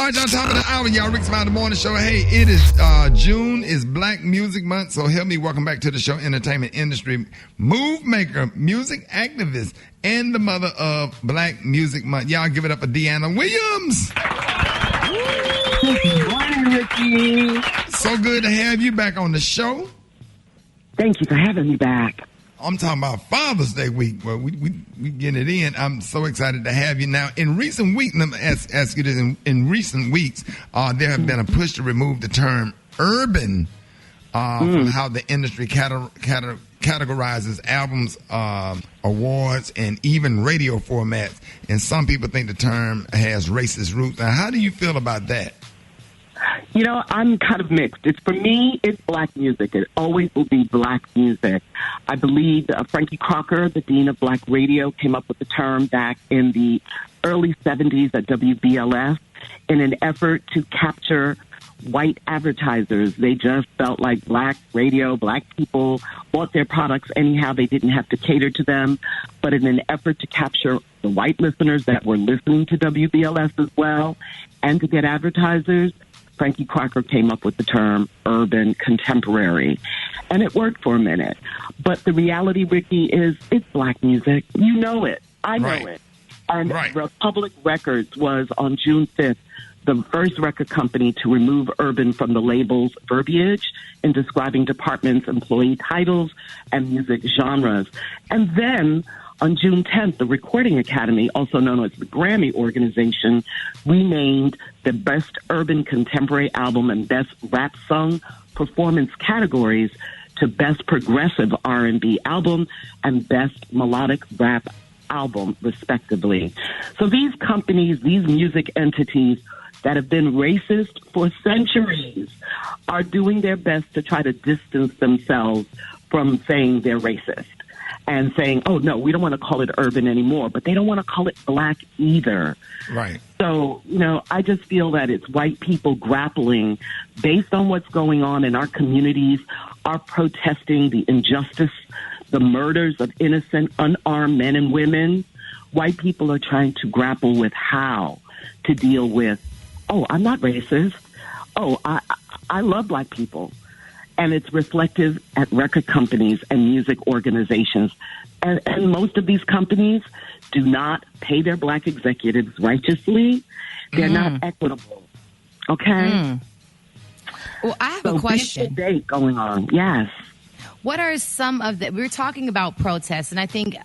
All right, y'all, top of the hour, y'all. Rickey Smiley Morning Show. Hey, it is June is Black Music Month, so help me welcome back to the show, entertainment industry move maker, music activist, and the mother of Black Music Month. Y'all give it up for Dyana Williams. Good morning, Rickey. So good to have you back on the show. Thank you for having me back. I'm talking about Father's Day week. Well, we getting it in. I'm so excited to have you. Now, in recent weeks, let me ask you this. In recent weeks, there have been a push to remove the term urban from how the industry categorizes albums, awards, and even radio formats. And some people think the term has racist roots. Now, how do you feel about that? You know, I'm kind of mixed. For me, it's black music. It always will be black music. I believe Frankie Crocker, the dean of black radio, came up with the term back in the early 70s at WBLS in an effort to capture white advertisers. They just felt like black radio, black people bought their products anyhow. They didn't have to cater to them. But in an effort to capture the white listeners that were listening to WBLS as well and to get advertisers, Frankie Crocker came up with the term urban contemporary, and it worked for a minute. But the reality, Rickey, is it's black music. You know it. I know it. And Republic Records was on June 5th the first record company to remove urban from the label's verbiage in describing departments, employee titles, and music genres. And then on June 10th, the Recording Academy, also known as the Grammy organization, renamed the Best Urban Contemporary Album and Best Rap Song Performance categories to Best Progressive R&B Album and Best Melodic Rap Album, respectively. So these companies, these music entities that have been racist for centuries are doing their best to try to distance themselves from saying they're racist. And saying, oh, no, we don't want to call it urban anymore, but they don't want to call it black either. Right. So, you know, I just feel that it's white people grappling based on what's going on in our communities, are protesting the injustice, the murders of innocent, unarmed men and women. White people are trying to grapple with how to deal with, oh, I'm not racist. Oh, I love black people. And it's reflective at record companies and music organizations. And most of these companies do not pay their black executives righteously. They're not equitable. Okay? Well, I have a question. Big debate going on. Yes. What are some of the... We're talking about protests, and I think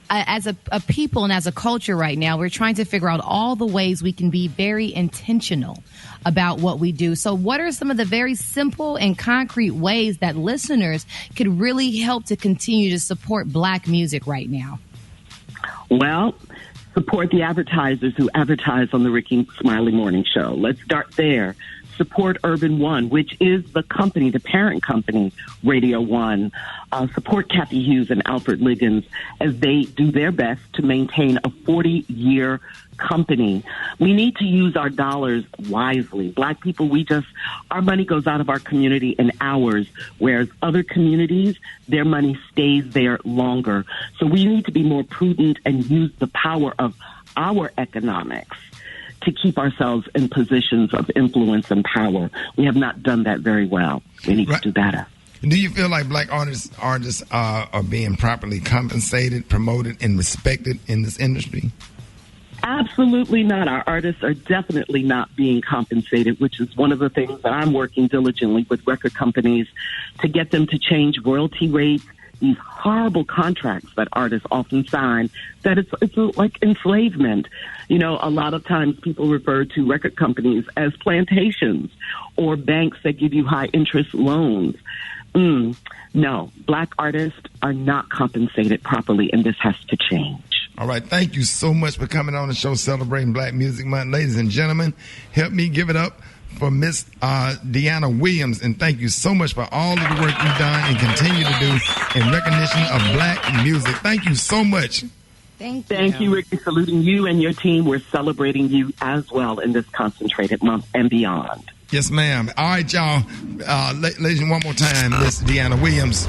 as a people and as a culture right now, we're trying to figure out all the ways we can be very intentional about what we do. So what are some of the very simple and concrete ways that listeners could really help to continue to support black music right now? Well, support the advertisers who advertise on the Rickey Smiley Morning Show. Let's start there. Support Urban One, which is the company, the parent company, Radio One. Support Kathy Hughes and Alfred Liggins as they do their best to maintain a 40-year company. We need to use our dollars wisely. Black people, our money goes out of our community in hours, whereas other communities, their money stays there longer. So we need to be more prudent and use the power of our economics to keep ourselves in positions of influence and power. We have not done that very well. We need to do better. Do you feel like black artists are being properly compensated, promoted, and respected in this industry? Absolutely not. Our artists are definitely not being compensated, which is one of the things that I'm working diligently with record companies to get them to change royalty rates, these horrible contracts that artists often sign, that it's like enslavement. You know, a lot of times people refer to record companies as plantations or banks that give you high interest loans. No, black artists are not compensated properly, and this has to change. All right. Thank you so much for coming on the show celebrating Black Music Month. Ladies and gentlemen, help me give it up for Miss Dyana Williams. And thank you so much for all of the work you've done and continue to do in recognition of black music. Thank you so much. Thank you, Rickey. Saluting you and your team. We're celebrating you as well in this concentrated month and beyond. Yes, ma'am. All right, y'all. Ladies, one more time, Miss Dyana Williams.